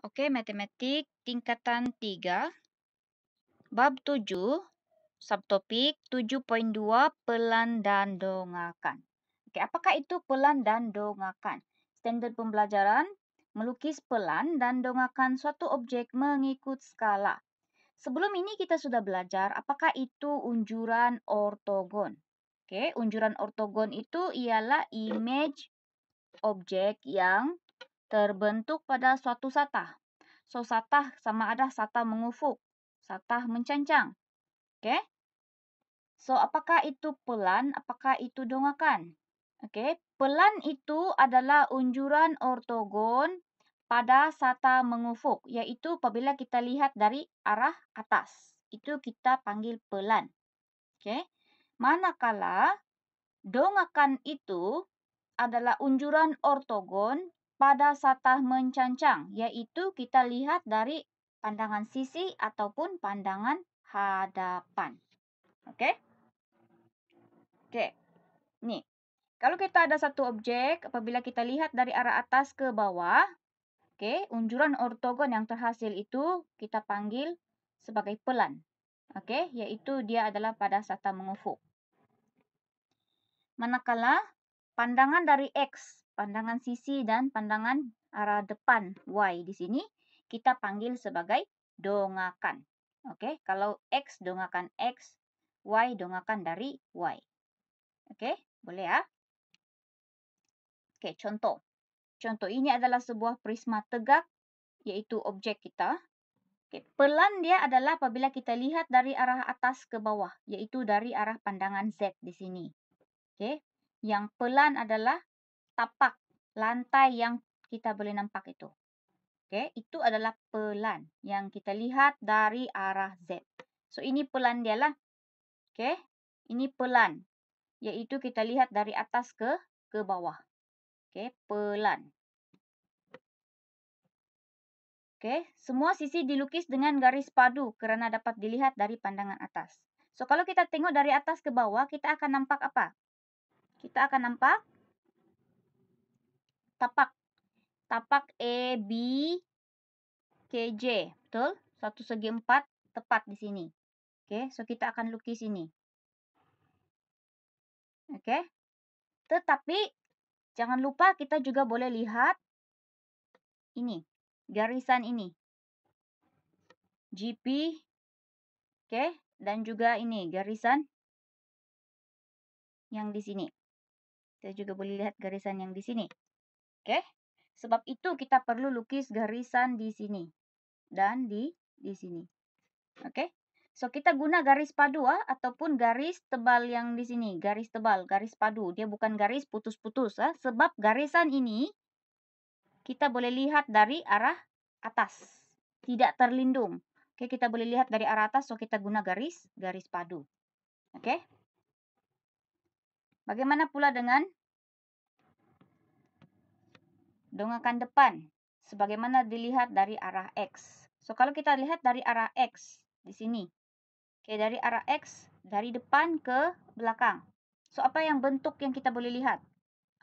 Oke, matematik tingkatan 3, bab 7, subtopik 7.2 pelan dan dongakan. Oke, apakah itu pelan dan dongakan? Standard pembelajaran melukis pelan dan dongakan suatu objek mengikut skala. Sebelum ini kita sudah belajar apakah itu unjuran ortogon. Oke, unjuran ortogon itu ialah image objek yang terbentuk pada suatu satah. So, satah sama ada satah mengufuk, satah mencancang. Oke. So, apakah itu pelan, apakah itu dongakan? Oke, pelan itu adalah unjuran ortogon pada satah mengufuk, yaitu apabila kita lihat dari arah atas. Itu kita panggil pelan. Oke. Manakala dongakan itu adalah unjuran ortogon pada satah mencancang, yaitu kita lihat dari pandangan sisi ataupun pandangan hadapan. Oke? Oke. Nih, kalau kita ada satu objek, apabila kita lihat dari arah atas ke bawah, oke, unjuran ortogon yang terhasil itu kita panggil sebagai pelan. Oke, yaitu dia adalah pada satah mengufuk. Manakala pandangan dari X, pandangan sisi dan pandangan arah depan Y di sini kita panggil sebagai dongakan. Oke, kalau X dongakan X, Y dongakan dari Y. Oke, boleh ya? Oke, contoh. Contoh ini adalah sebuah prisma tegak, yaitu objek kita. Oke, pelan dia adalah apabila kita lihat dari arah atas ke bawah, yaitu dari arah pandangan Z di sini. Oke, yang pelan adalah tapak lantai yang kita boleh nampak itu. Oke, itu adalah pelan yang kita lihat dari arah Z. So, ini pelan dia lah. Oke, ini pelan, yaitu kita lihat dari atas ke bawah. Oke, pelan. Oke, semua sisi dilukis dengan garis padu kerana dapat dilihat dari pandangan atas. So, kalau kita tengok dari atas ke bawah, kita akan nampak apa? Kita akan nampak tapak. Tapak A, B, KJ. Betul? 1/4 tepat di sini. Oke, so kita akan lukis ini. Oke. Tetapi, jangan lupa kita juga boleh lihat ini. Garisan ini. GP. Oke, dan juga ini garisan yang di sini. Kita juga boleh lihat garisan yang di sini. Oke. Sebab itu kita perlu lukis garisan di sini dan di sini. Oke. So kita guna garis padu ataupun garis tebal yang di sini, garis tebal, garis padu. Dia bukan garis putus-putus sebab garisan ini kita boleh lihat dari arah atas. Tidak terlindung. Oke, kita boleh lihat dari arah atas, so kita guna garis padu. Oke. Bagaimana pula dengan dongakan depan? Sebagaimana dilihat dari arah X. So, kalau kita lihat dari arah X di sini. Oke, dari arah X, dari depan ke belakang. So, apa yang bentuk yang kita boleh lihat?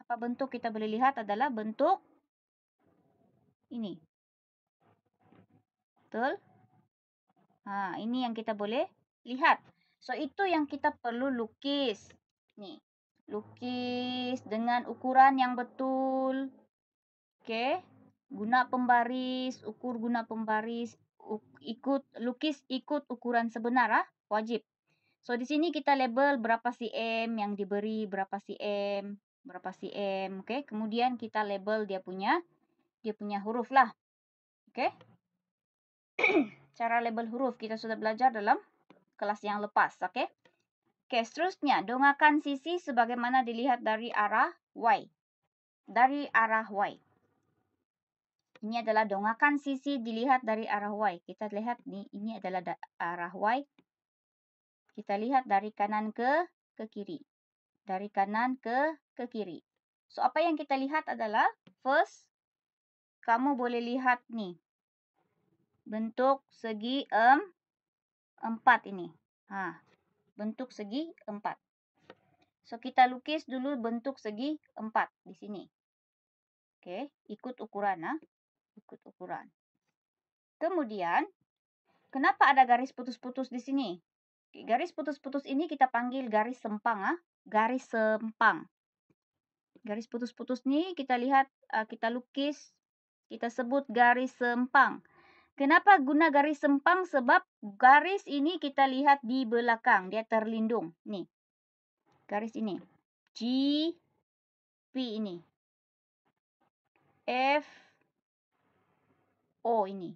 Apa bentuk kita boleh lihat adalah bentuk ini. Betul? Ini yang kita boleh lihat. So, itu yang kita perlu lukis. Nih, lukis dengan ukuran yang betul. Oke, guna pembaris, ukur guna pembaris, lukis ikut ukuran sebenar, wajib. So, di sini kita label berapa cm yang diberi, berapa cm, oke. Kemudian kita label dia punya huruf lah. Oke. Cara label huruf kita sudah belajar dalam kelas yang lepas, oke. Oke, seterusnya dongakan sisi sebagaimana dilihat dari arah Y. Dari arah Y. Ini adalah dongakan sisi dilihat dari arah Y. Kita lihat nih, ini adalah arah Y. Kita lihat dari kanan ke kiri. Dari kanan ke kiri. So, apa yang kita lihat adalah, first, kamu boleh lihat nih, bentuk segi 4 ini. Bentuk segi 4. So, kita lukis dulu bentuk segi 4 di sini. Oke, ikut ukuran. Ikut ukuran. Kemudian, kenapa ada garis putus-putus di sini? Garis putus-putus ini kita panggil garis sempang. Garis sempang. Garis putus-putus ini kita lihat, kita lukis, kita sebut garis sempang. Kenapa guna garis sempang? Sebab garis ini kita lihat di belakang. Dia terlindung. Nih. Garis ini. G, P ini. F, O ini.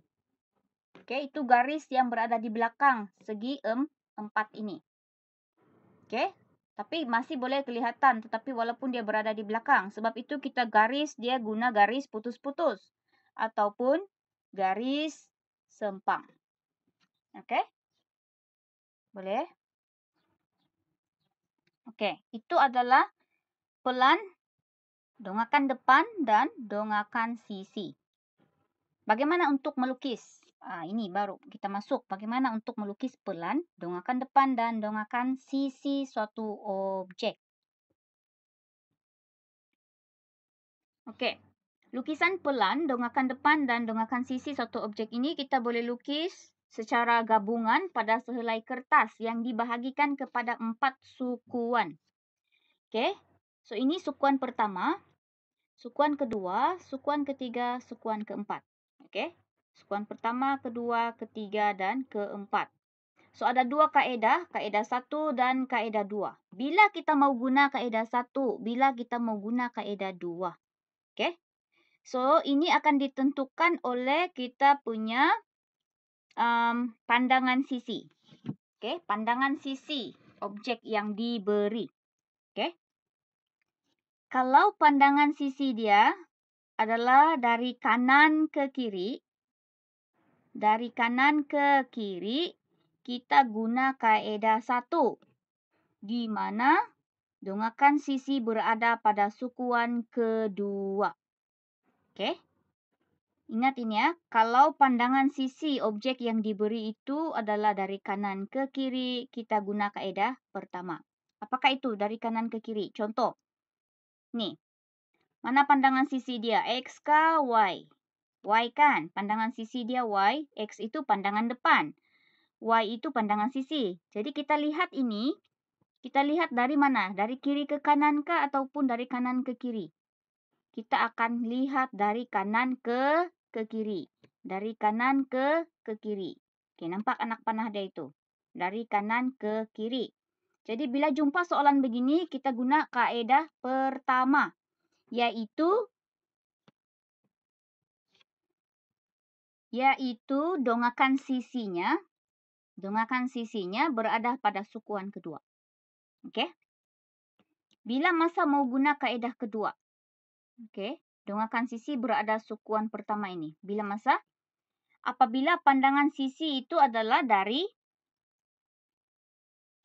Oke, itu garis yang berada di belakang segi 4 ini. Oke, tapi masih boleh kelihatan, tetapi walaupun dia berada di belakang. Sebab itu kita garis, dia guna garis putus-putus. Ataupun garis sempang. Oke? Boleh? Oke, itu adalah pelan, dongakan depan, dan dongakan sisi. Bagaimana untuk melukis? Ini baru kita masuk. Bagaimana untuk melukis pelan, dongakan depan, dan dongakan sisi suatu objek. Oke. Lukisan pelan, dongakan depan, dan dongakan sisi suatu objek ini kita boleh lukis secara gabungan pada sehelai kertas yang dibahagikan kepada 4 sukuan. Oke. So, ini sukuan pertama, sukuan kedua, sukuan ketiga, sukuan keempat. Oke. Sukuan pertama, kedua, ketiga, dan keempat. So, ada 2 kaedah, kaedah 1 dan kaedah 2. Bila kita mau guna kaedah 1, bila kita mau guna kaedah 2. Oke. So, ini akan ditentukan oleh kita punya pandangan sisi. Oke, pandangan sisi objek yang diberi. Oke. Kalau pandangan sisi dia adalah dari kanan ke kiri, dari kanan ke kiri, kita guna kaedah 1, di mana dongakan sisi berada pada sukuan kedua. Oke. Ingat ini ya, kalau pandangan sisi objek yang diberi itu adalah dari kanan ke kiri, kita guna kaedah pertama. Apakah itu dari kanan ke kiri? Contoh. Nih. Mana pandangan sisi dia? X ke Y? Y kan? Pandangan sisi dia Y. X itu pandangan depan. Y itu pandangan sisi. Jadi kita lihat ini. Kita lihat dari mana? Dari kiri ke kanan kah ataupun dari kanan ke kiri? Kita akan lihat dari kanan ke kiri. Dari kanan ke kiri. Oke, nampak anak panah dia itu. Dari kanan ke kiri. Jadi bila jumpa soalan begini, kita guna kaedah pertama. Yaitu dongakan sisinya berada pada sukuan kedua. Oke? Bila masa mau guna kaedah kedua. Oke, dongakan sisi berada sukuan pertama ini. Bila masa? Apabila pandangan sisi itu adalah dari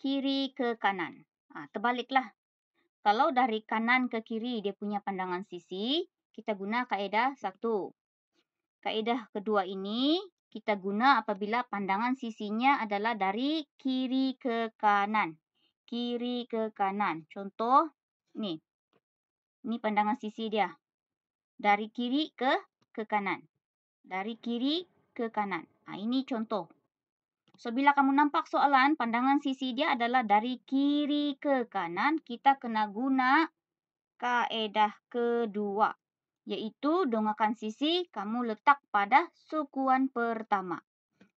kiri ke kanan. Terbaliklah. Kalau dari kanan ke kiri dia punya pandangan sisi, kita guna kaedah 1. Kaedah kedua ini kita guna apabila pandangan sisinya adalah dari kiri ke kanan. Kiri ke kanan. Contoh, nih. Ini pandangan sisi dia. Dari kiri ke kanan. Dari kiri ke kanan. Ini contoh. So, bila kamu nampak soalan, pandangan sisi dia adalah dari kiri ke kanan, kita kena guna kaedah kedua. Yaitu dongakan sisi kamu letak pada sukuan pertama.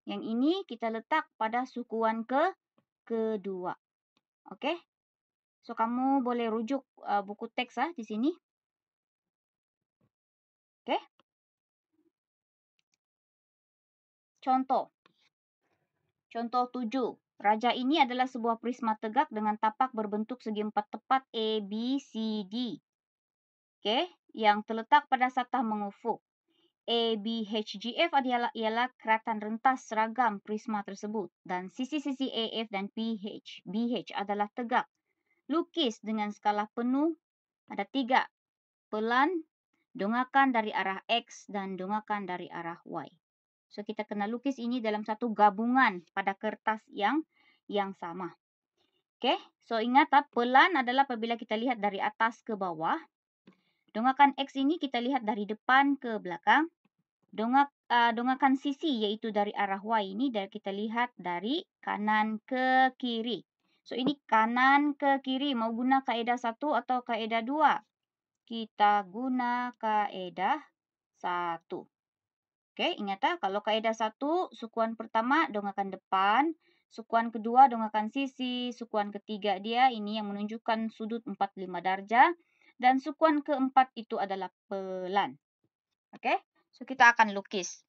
Yang ini kita letak pada sukuan kedua. Oke? So, kamu boleh rujuk buku teks di sini. Oke? Contoh. Contoh 7. Raja ini adalah sebuah prisma tegak dengan tapak berbentuk segi empat tepat A, B, C, D. Oke, yang terletak pada satah mengufuk. A, B, H, G, F ialah keratan rentas seragam prisma tersebut. Dan sisi-sisi A, F dan PH, BH adalah tegak. Lukis dengan skala penuh. Ada 3. Pelan, dongakan dari arah X dan dongakan dari arah Y. So, kita kena lukis ini dalam satu gabungan pada kertas yang sama. Oke, so ingat pelan adalah apabila kita lihat dari atas ke bawah. Dongakan X ini kita lihat dari depan ke belakang. dongakan sisi, yaitu dari arah Y. Ini kita lihat dari kanan ke kiri. So, ini kanan ke kiri. Mau guna kaedah 1 atau kaedah 2? Kita guna kaedah 1. Oke, ingat kalau kaedah 1, sukuan pertama dongakan depan, sukuan kedua dongakan sisi, sukuan ketiga dia ini yang menunjukkan sudut 45 darjah, dan sukuan keempat itu adalah pelan. Oke, so kita akan lukis.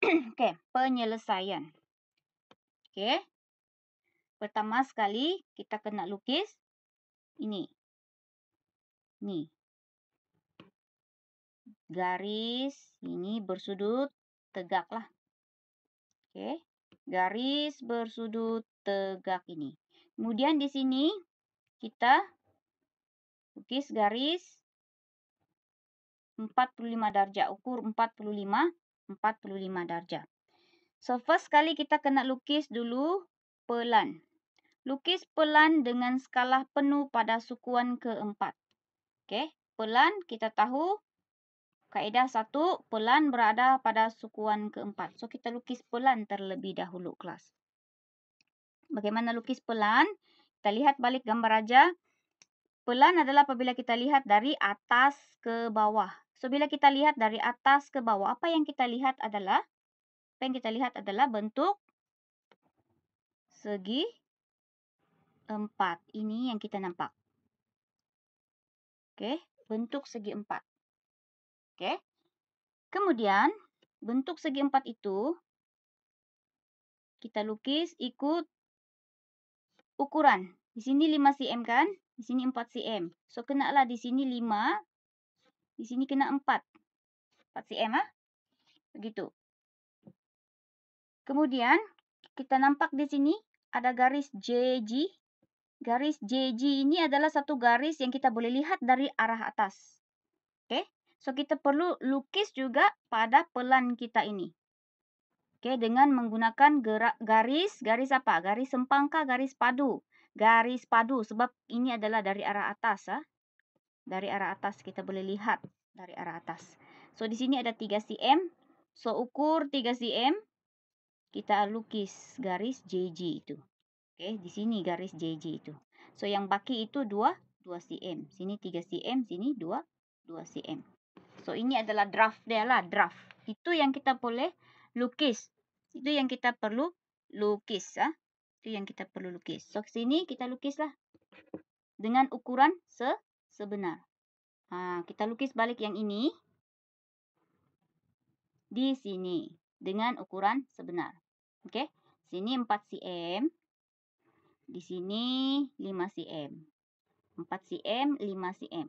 Oke, penyelesaian. Oke, pertama sekali kita kena lukis ini. Nih. Garis ini bersudut tegak lah. Oke, garis bersudut tegak ini. Kemudian di sini kita lukis garis 45 darjah, ukur 45 darjah. So, first kali kita kena lukis dulu pelan. Lukis pelan dengan skala penuh pada sukuan keempat. Oke, pelan kita tahu kaedah 1, pelan berada pada sukuan keempat. So, kita lukis pelan terlebih dahulu, kelas. Bagaimana lukis pelan? Kita lihat balik gambar aja. Pelan adalah apabila kita lihat dari atas ke bawah. So, bila kita lihat dari atas ke bawah, apa yang kita lihat adalah bentuk segi 4. Ini yang kita nampak. Oke, bentuk segi 4. Oke. Kemudian, bentuk segi 4 itu kita lukis ikut ukuran. Di sini 5 cm kan? Di sini 4 cm. So, kenalah di sini 5. Di sini kena 4. 4 cm. Begitu. Kemudian, kita nampak di sini ada garis JG. Garis JG ini adalah satu garis yang kita boleh lihat dari arah atas. Oke. So, kita perlu lukis juga pada pelan kita ini. Oke, dengan menggunakan garis apa? Garis sempangka, garis padu. Garis padu, sebab ini adalah dari arah atas. Dari arah atas, kita boleh lihat dari arah atas. So, di sini ada 3 cm. So, ukur 3 cm, kita lukis garis JG itu. Oke, di sini garis JG itu. So, yang baki itu 2 cm. Sini 3 cm, sini 2 cm. So, ini adalah draft dia lah, draft. Itu yang kita boleh lukis. Itu yang kita perlu lukis. Itu yang kita perlu lukis. So, sini kita lukislah dengan ukuran sebenar. Kita lukis balik yang ini. Di sini. Dengan ukuran sebenar. Oke. Sini 4 cm. Di sini 5 cm. 4 cm, 5 cm.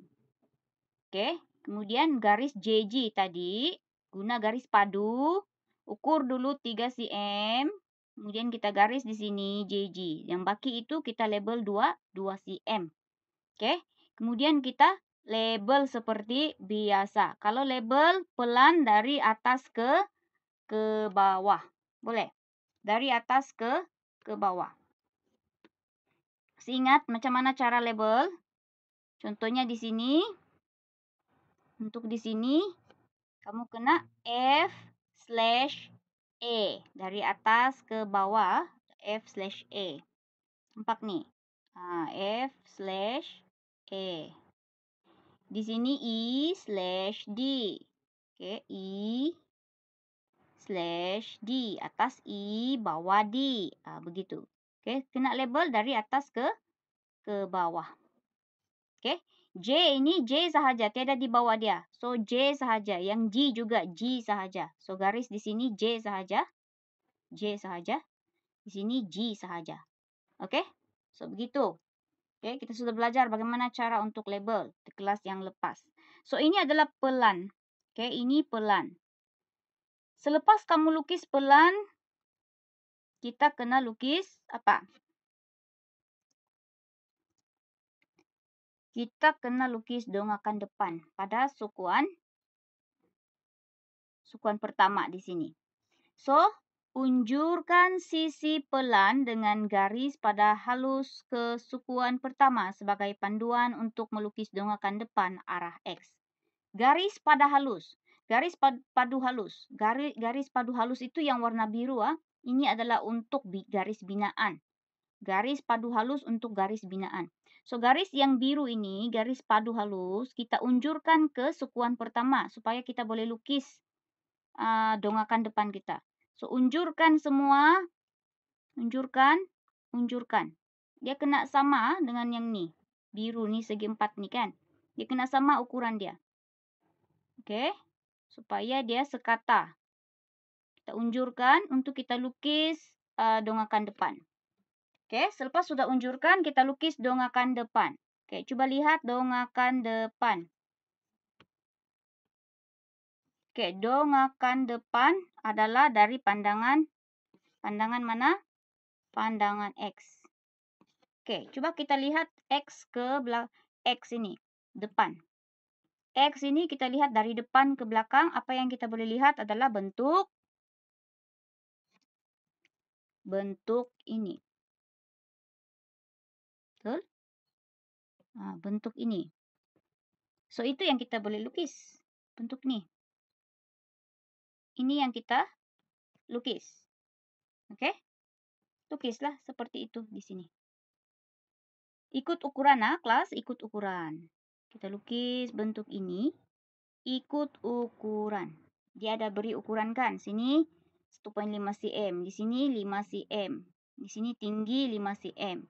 Oke. Kemudian garis JG tadi. Guna garis padu. Ukur dulu 3 cm. Kemudian kita garis di sini JG. Yang baki itu kita label 2 cm. Oke. Kemudian kita label seperti biasa. Kalau label pelan dari atas ke bawah. Boleh. Dari atas ke bawah. Ingat macam mana cara label? Contohnya di sini. Untuk di sini kamu kena F/E. Dari atas ke bawah F/E. Nampak nih. F/E. Di sini I/D. Oke, I/D. Atas I, bawah D. Begitu. Oke, kena label dari atas ke bawah. Oke, J ini J sahaja, tiada di bawah dia. So, J sahaja. Yang G juga G sahaja. So, garis di sini J sahaja. J sahaja. Di sini G sahaja. Oke, so begitu. Oke, kita sudah belajar bagaimana cara untuk label di kelas yang lepas. So, ini adalah pelan. Oke, ini pelan. Selepas kamu lukis pelan, kita kena lukis apa? Kita kena lukis dongakan depan pada sukuan pertama di sini. So, unjurkan sisi pelan dengan garis pada halus ke sukuan pertama sebagai panduan untuk melukis dongakan depan arah X. Garis pada halus. Garis padu halus. Garis padu halus itu yang warna biru. Ini adalah untuk garis binaan. Garis padu halus untuk garis binaan. So, garis yang biru ini, garis padu halus, kita unjurkan ke sukuan pertama supaya kita boleh lukis dongakan depan kita. So, unjurkan semua. Unjurkan. Dia kena sama dengan yang ni. Biru ni segi 4 ni kan. Dia kena sama ukuran dia. Okey. Supaya dia sekata. Kita unjurkan untuk kita lukis dongakan depan. Okey, selepas sudah unjurkan, kita lukis dongakan depan. Okey, cuba lihat dongakan depan. Okey, dongakan depan adalah dari pandangan mana? Pandangan X. Okey, cuba kita lihat X ke belakang. X ini, depan. X ini kita lihat dari depan ke belakang. Apa yang kita boleh lihat adalah bentuk ini. Betul? Bentuk ini. So, itu yang kita boleh lukis. Bentuk ni. Ini yang kita lukis. Okey? Lukislah seperti itu di sini. Ikut ukuran, kelas. Ikut ukuran. Kita lukis bentuk ini. Ikut ukuran. Dia ada beri ukuran kan. Sini 1.5 cm. Di sini 5 cm. Di sini tinggi 5 cm.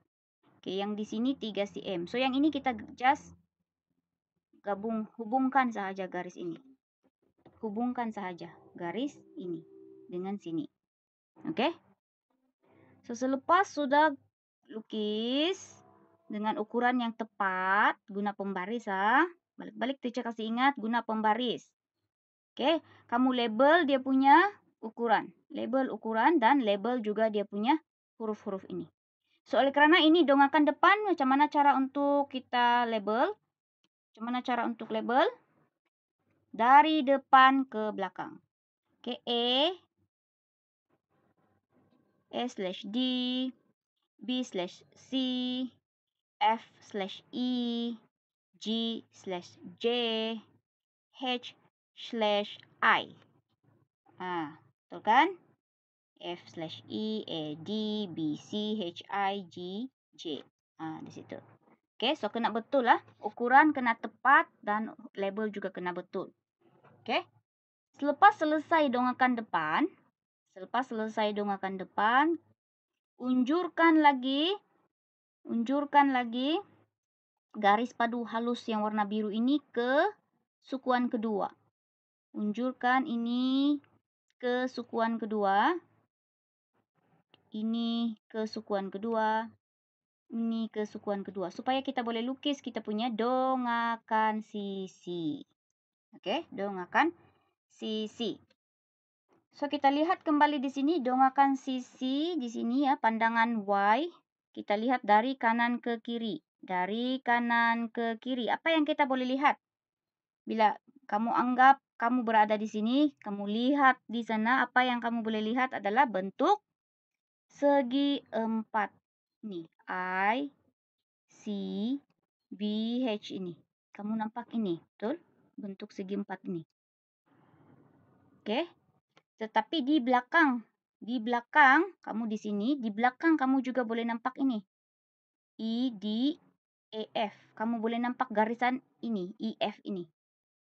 Okey, yang di sini 3 cm. So, yang ini kita just hubungkan sahaja garis ini. Hubungkan sahaja garis ini dengan sini. Okey? So, selepas sudah lukis dengan ukuran yang tepat, guna pembaris. Balik-balik teacher kasih ingat, guna pembaris. Okey, kamu label dia punya ukuran. Label ukuran dan label juga dia punya huruf-huruf ini. So, oleh kerana ini dongakan depan, macam mana cara untuk kita label? Macam mana cara untuk label? Dari depan ke belakang. Okey, A/D, B/C, F/E, G/J, H/I. Betul kan? F/E, A, D, B, C, H, I, G, J. Di situ. Okey, so kena betul lah. Ukuran kena tepat dan label juga kena betul. Okey. Selepas selesai dongakan depan, unjurkan lagi garis padu halus yang warna biru ini ke sukuan kedua. Unjurkan ini ke sukuan kedua. Ini ke sukuan kedua. Ini ke sukuan kedua. Supaya kita boleh lukis kita punya dongakan sisi. Okey, dongakan sisi. So, kita lihat kembali di sini dongakan sisi di sini ya, pandangan Y. Kita lihat dari kanan ke kiri. Dari kanan ke kiri. Apa yang kita boleh lihat? Bila kamu anggap kamu berada di sini, kamu lihat di sana, apa yang kamu boleh lihat adalah bentuk segi 4. Ni, I, C, B, H ini. Kamu nampak ini, betul? Bentuk segi 4 ini. Okey. Tetapi di belakang kamu di sini, di belakang kamu juga boleh nampak ini. E, D, E, F. Kamu boleh nampak garisan ini, E, F ini.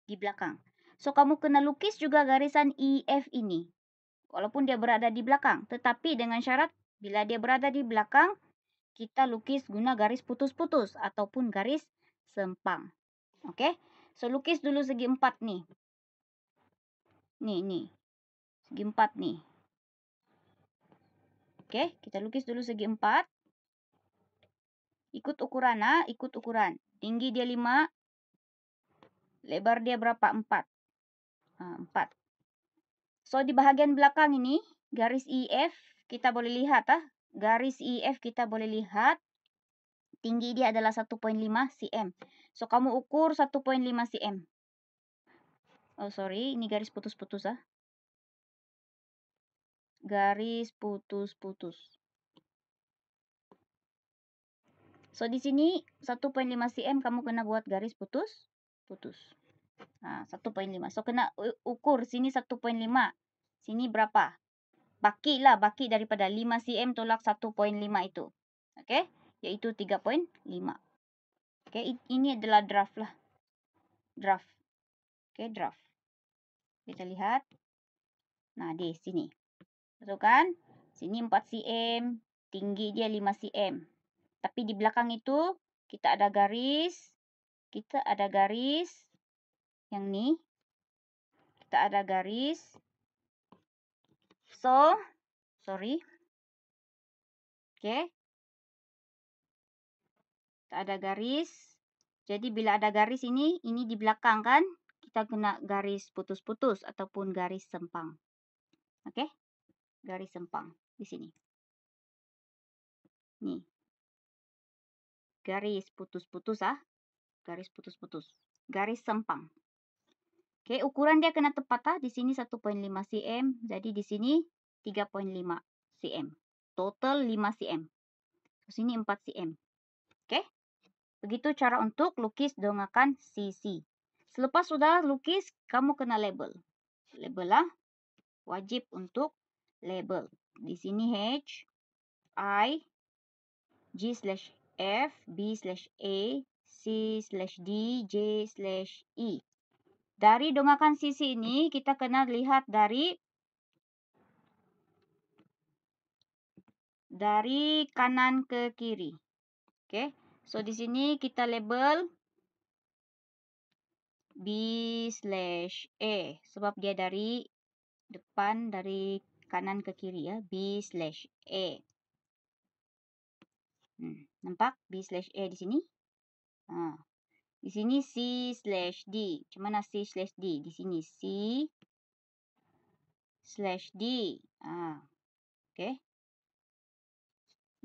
Di belakang. So, kamu kena lukis juga garisan E, F ini. Walaupun dia berada di belakang. Tetapi dengan syarat, bila dia berada di belakang, kita lukis guna garis putus-putus ataupun garis sempang. Okey? So, lukis dulu segi 4 ni. Ni. Segi 4 ni. Okey, kita lukis dulu segi 4. Ikut ukuran, ikut ukuran. Tinggi dia 5. Lebar dia berapa? 4. 4. So, di bahagian belakang ini, garis EF, kita boleh lihat. Garis EF kita boleh lihat. Tinggi dia adalah 1.5 cm. So, kamu ukur 1.5 cm. Oh, sorry. Ini garis putus-putus. Garis putus-putus. So, di sini 1.5 cm kamu kena buat garis putus-putus. 1.5. So, kena ukur sini 1.5. Sini berapa? Baki daripada 5 cm tolak 1.5 itu. Okey, iaitu 3.5. Okey, ini adalah draft lah. Draft. Okey, draft. Kita lihat. Nah, di sini. Betul kan? Sini 4 cm, tinggi dia 5 cm. Tapi di belakang itu kita ada garis. Kita ada garis yang ni. Kita ada garis. So, sorry. Okey. Kita ada garis. Jadi bila ada garis ini di belakang kan? Kita kena garis putus-putus ataupun garis sempang. Okey? Garis sempang di sini. Ni. Garis putus-putus Garis putus-putus. Garis sempang. Okey, ukuran dia kena tepat Di sini 1.5 cm, jadi di sini 3.5 cm. Total 5 cm. Di sini 4 cm. Okey? Begitu cara untuk lukis dongakan sisi. Selepas sudah lukis, kamu kena label. Label lah. Wajib untuk label. Di sini H, I, G/F, B/A, C/D, J/E. Dari dongakan sisi ini, kita kena lihat dari kanan ke kiri. Okay. So, di sini kita label B/A. Sebab dia dari depan, dari kanan ke kiri B/A. Nampak B/A di sini? Di sini C/D. Macam mana C/D? Di sini C/D. Okay.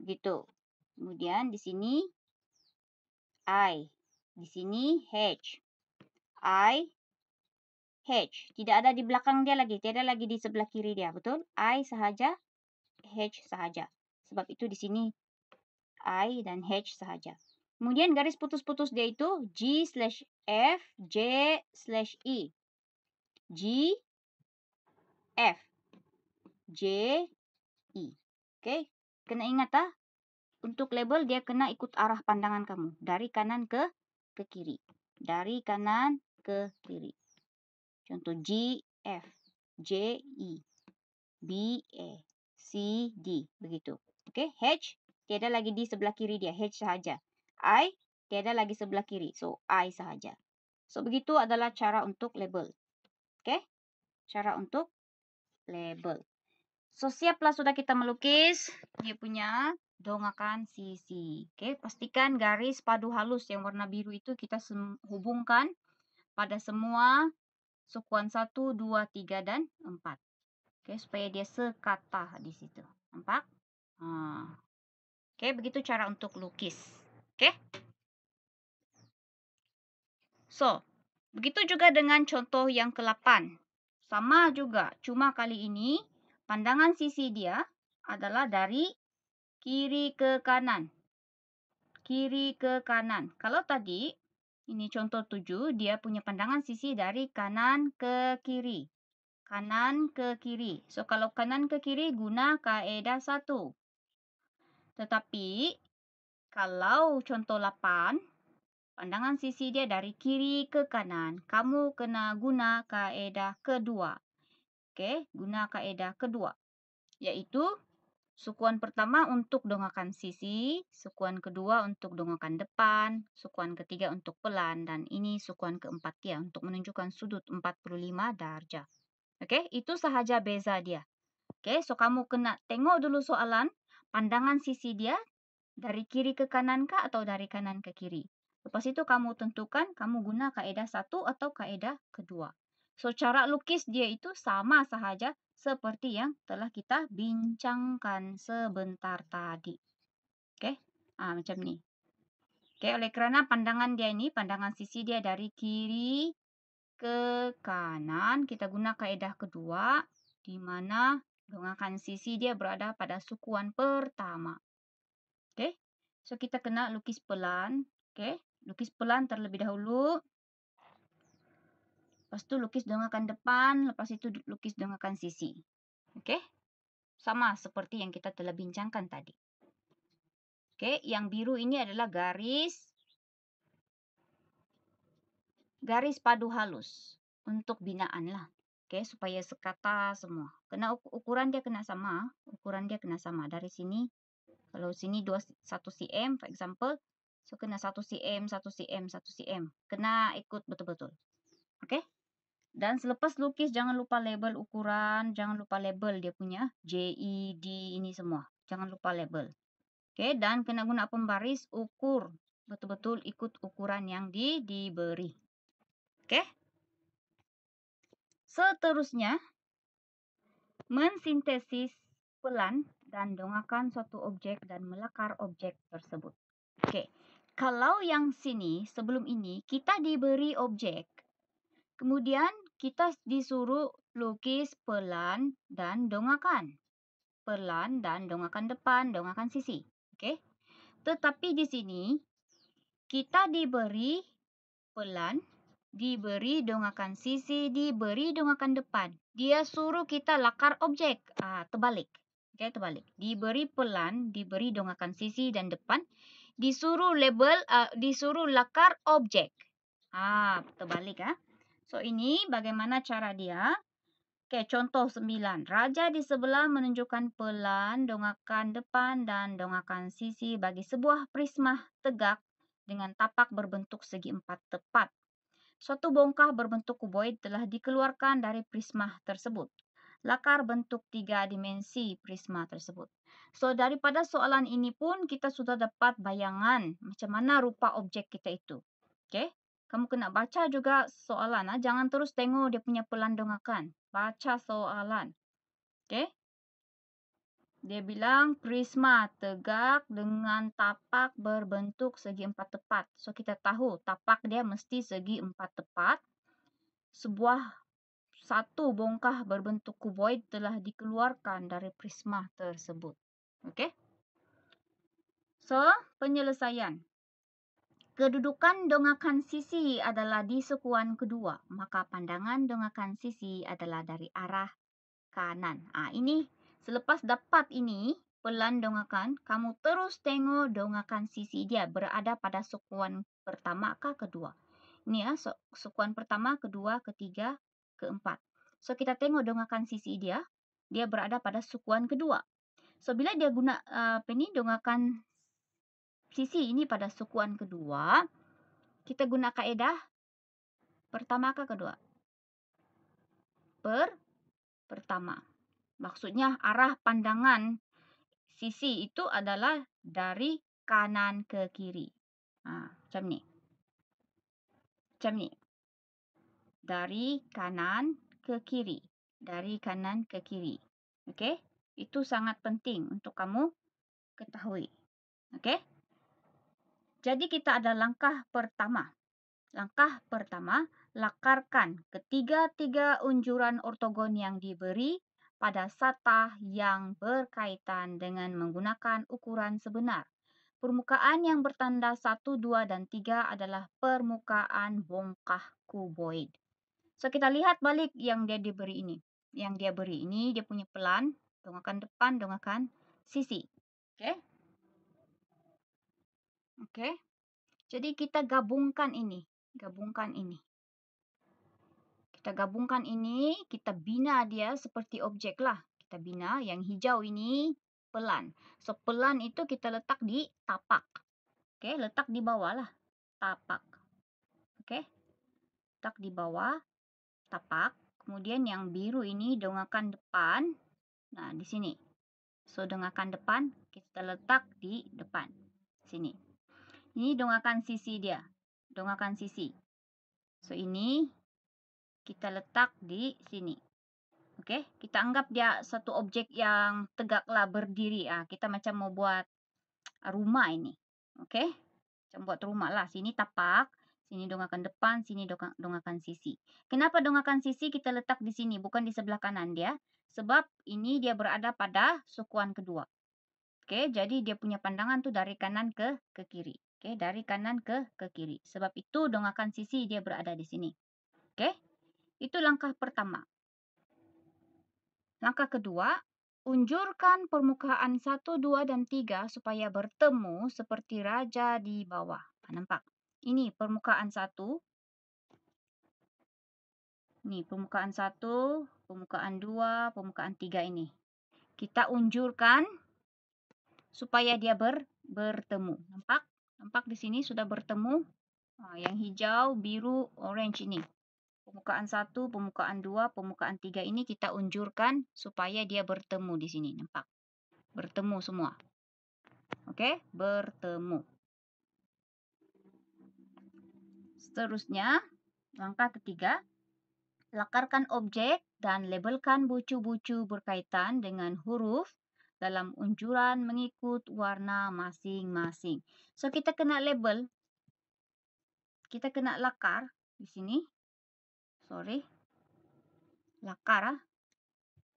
Begitu. Kemudian di sini I. Di sini H. I, H. Tidak ada di belakang dia lagi. Tidak ada lagi di sebelah kiri dia. Betul? I sahaja. H sahaja. Sebab itu di sini I dan H sahaja. Kemudian garis putus-putus dia itu G/F, J/E. G, F, J, E. Okay. Kena ingat untuk label dia kena ikut arah pandangan kamu. Dari kanan ke kiri. Dari kanan ke kiri. Contoh G, F, J, E, B, A, C, D. Begitu. Okay. H, tiada lagi di sebelah kiri dia. H sahaja. I, tiada lagi sebelah kiri. So, I sahaja. So, begitu adalah cara untuk label. Okay. Cara untuk label. So, siaplah sudah kita melukis dia punya dongakan sisi. Okay. Pastikan garis padu halus yang warna biru itu kita hubungkan pada semua sukuan 1, 2, 3, dan 4. Okay, supaya dia sekata di situ. Nampak? Okay, begitu cara untuk lukis. Okay? So, begitu juga dengan contoh yang ke-8. Sama juga, cuma kali ini pandangan sisi dia adalah dari kiri ke kanan. Kiri ke kanan. Kalau tadi, ini contoh 7, dia punya pandangan sisi dari kanan ke kiri. Kanan ke kiri. So, kalau kanan ke kiri, guna kaedah 1. Tetapi, kalau contoh 8, pandangan sisi dia dari kiri ke kanan, kamu kena guna kaedah kedua. Okey, guna kaedah kedua. Iaitu, sukuan pertama untuk dongakan sisi, sukuan kedua untuk dongakan depan, sukuan ketiga untuk pelan, dan ini sukuan keempat dia untuk menunjukkan sudut 45 darjah. Okey, itu sahaja beza dia. Okey, so kamu kena tengok dulu soalan, pandangan sisi dia dari kiri ke kanan kah atau dari kanan ke kiri. Lepas itu kamu tentukan kamu guna kaedah 1 atau kaedah kedua. So, cara lukis dia itu sama sahaja seperti yang telah kita bincangkan sebentar tadi. Okey, macam ni. Okey, oleh kerana pandangan dia ini, pandangan sisi dia dari kiri ke kanan, kita guna kaedah kedua, di mana dongakan sisi dia berada pada sukuan pertama. Okey, so kita kena lukis pelan. Okey, lukis pelan terlebih dahulu. Lepas itu lukis dongakan depan, lepas itu lukis dongakan sisi. Oke? Sama seperti yang kita telah bincangkan tadi. Oke, yang biru ini adalah garis padu halus untuk binaan lah. Oke, supaya sekata semua. Kena ukuran dia kena sama, dari sini. Kalau sini 1 cm for example, so kena 1 cm, 1 cm, 1 cm. Kena ikut betul-betul. Oke? Dan selepas lukis jangan lupa label ukuran, jangan lupa label dia punya JED ini semua. Jangan lupa label. Oke, dan kena guna pembaris ukur betul-betul ikut ukuran yang diberi. Oke? Seterusnya, mensintesis pelan dan dongakkan suatu objek dan melakar objek tersebut. Oke, kalau yang sini sebelum ini kita diberi objek, kemudian kita disuruh lukis pelan dan dongakkan. Pelan dan dongakkan depan, dongakkan sisi. Oke. Tetapi di sini kita diberi pelan, diberi dongakkan sisi, diberi dongakkan depan. Dia suruh kita lakar objek. Terbalik. Oke, terbalik. Diberi pelan, diberi dongakkan sisi dan depan. Disuruh disuruh lakar objek. Terbalik. So, ini bagaimana cara dia? Oke, contoh 9. Raja di sebelah menunjukkan pelan, dongakkan depan, dan dongakkan sisi bagi sebuah prisma tegak dengan tapak berbentuk segi empat tepat. Suatu bongkah berbentuk kuboid telah dikeluarkan dari prisma tersebut. Lakar bentuk 3 dimensi prisma tersebut. So, daripada soalan ini pun kita sudah dapat bayangan macam mana rupa objek kita itu. Oke? Kamu kena baca juga soalan. Jangan terus tengok dia punya pelan dongakan. Baca soalan. Oke? Dia bilang prisma tegak dengan tapak berbentuk segi empat tepat. So, kita tahu tapak dia mesti segi empat tepat. Satu bongkah berbentuk kuboid telah dikeluarkan dari prisma tersebut. Oke? So, penyelesaian. Kedudukan dongakan sisi adalah di sekuan kedua. Maka pandangan dongakan sisi adalah dari arah kanan. Ini selepas dapat ini pelan dongakan, kamu terus tengok dongakan sisi dia berada pada sekuan pertama kah kedua. Ini sekuan pertama, kedua, ketiga, keempat. So kita tengok dongakan sisi dia berada pada sekuan kedua. So bila dia guna dongakan sisi ini pada sekuan kedua, kita guna kaedah pertama kah kedua? Pertama. Maksudnya arah pandangan sisi itu adalah dari kanan ke kiri. Macam ni. Macam ni. Dari kanan ke kiri. Dari kanan ke kiri. Okey? Itu sangat penting untuk kamu ketahui. Okey? Jadi kita ada langkah pertama. Langkah pertama, lakarkan ketiga-tiga unjuran ortogon yang diberi pada satah yang berkaitan dengan menggunakan ukuran sebenar. Permukaan yang bertanda 1, 2, dan 3 adalah permukaan bongkah kuboid. So, kita lihat balik yang dia diberi ini. Yang dia beri ini, dia punya pelan. Dongakkan depan, dongakkan sisi. Okey? Okey? Jadi, kita gabungkan ini. Kita gabungkan ini, kita bina dia seperti objek lah. Kita bina yang hijau ini pelan. So, pelan itu kita letak di tapak. Okey, letak di bawah lah. Tapak. Okey. Letak di bawah tapak. Kemudian yang biru ini dongakkan depan. Nah, di sini. So, dongakkan depan, kita letak di depan. Sini. Ini dongakkan sisi dia. Dongakkan sisi. So, ini kita letak di sini. Okey, kita anggap dia satu objek yang tegaklah berdiri. Kita macam mau buat rumah ini. Okey, macam buat rumah lah. Sini tapak, sini dongakkan depan, sini dongakkan sisi. Kenapa dongakkan sisi kita letak di sini, bukan di sebelah kanan dia? Sebab ini dia berada pada sukuan kedua. Okey, jadi dia punya pandangan tu dari kanan ke kiri. Okey, dari kanan ke kiri. Sebab itu dongakkan sisi dia berada di sini. Okey. Itu langkah pertama. Langkah kedua, unjurkan permukaan 1, 2, dan 3 supaya bertemu seperti raja di bawah. Nampak? Ini permukaan 1. Ini permukaan 1, permukaan 2, permukaan 3 ini. Kita unjurkan supaya dia bertemu. Nampak? Nampak di sini sudah bertemu. Yang hijau, biru, orange ini. Permukaan 1, permukaan 2, permukaan 3 ini kita unjurkan supaya dia bertemu di sini. Nampak? Bertemu semua. Oke? Bertemu. Seterusnya, langkah ketiga, lakarkan objek dan labelkan bucu-bucu berkaitan dengan huruf dalam unjuran mengikut warna masing-masing. So, kita kena label. Kita kena lakar di sini. Sorry. Lakar.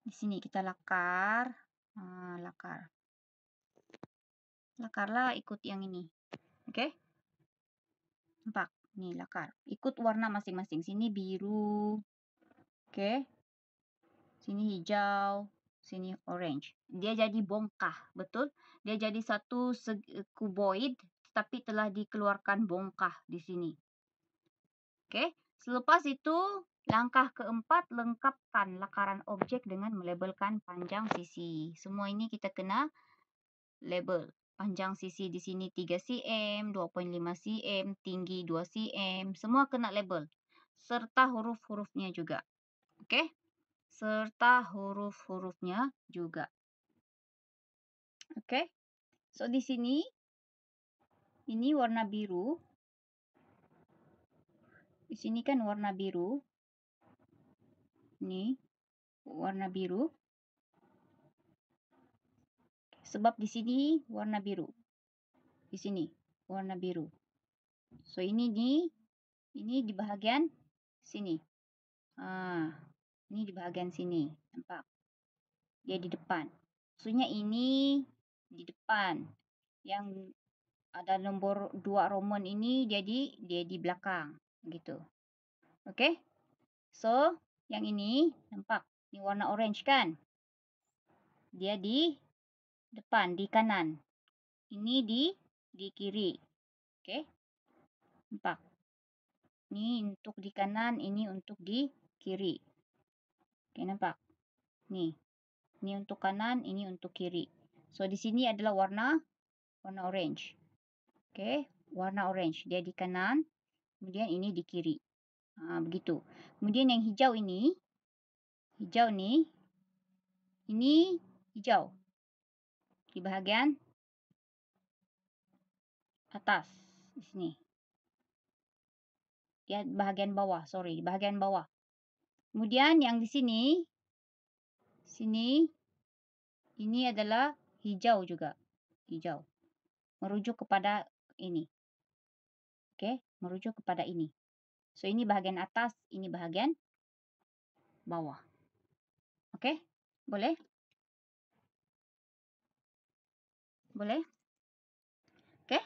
Di sini kita lakar. Lakar. Lakarlah ikut yang ini. Oke? Nampak? Ini lakar. Ikut warna masing-masing. Sini biru. Oke? Sini hijau. Sini orange. Dia jadi bongkah. Betul? Dia jadi satu kuboid. Tapi telah dikeluarkan bongkah di sini. Oke? Selepas itu, langkah keempat, lengkapkan lakaran objek dengan melabelkan panjang sisi. Semua ini kita kena label. Panjang sisi di sini 3 cm, 2,5 cm, tinggi 2 cm. Semua kena label. Serta huruf-hurufnya juga. Oke? Serta huruf-hurufnya juga. Oke? So, di sini, ini warna biru. Di sini kan warna biru. Ini warna biru. Sebab di sini warna biru. Di sini warna biru. So, ini di bahagian sini. Ini di bahagian sini. Nampak? Dia di depan. Maksudnya ini di depan. Yang ada nombor 2 Roman ini dia di belakang. Gitu. Oke? So, yang ini nampak. Ini warna orange kan? Dia di depan, di kanan. Ini di kiri. Oke? Nampak? Ini untuk di kanan, ini untuk di kiri. Oke, nampak? Nih. Ini untuk kanan, ini untuk kiri. So, di sini adalah warna orange. Oke, warna orange. Dia di kanan, kemudian ini di kiri. Begitu. Kemudian yang hijau ini hijau. Di bahagian atas. Di sini. Dia bahagian bawah, sorry. Di bahagian bawah. Kemudian yang di sini, ini adalah hijau juga. Hijau. Merujuk kepada ini. Oke, merujuk kepada ini. So, ini bahagian atas, ini bahagian bawah. Oke, boleh? Boleh? Oke.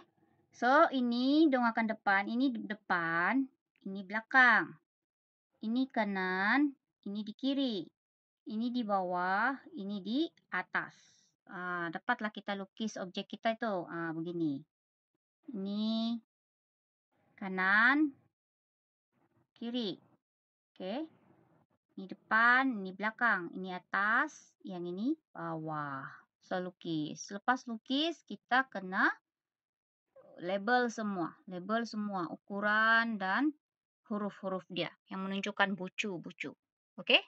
So, ini dongakan depan, ini depan, ini belakang. Ini kanan, ini di kiri. Ini di bawah, ini di atas. Dapatlah kita lukis objek kita itu. Begini. Ini kanan, kiri. Oke. Ini depan, ini belakang. Ini atas, yang ini bawah. So, lukis. Selepas lukis, kita kena label semua ukuran dan huruf-huruf dia yang menunjukkan bucu-bucu. Oke?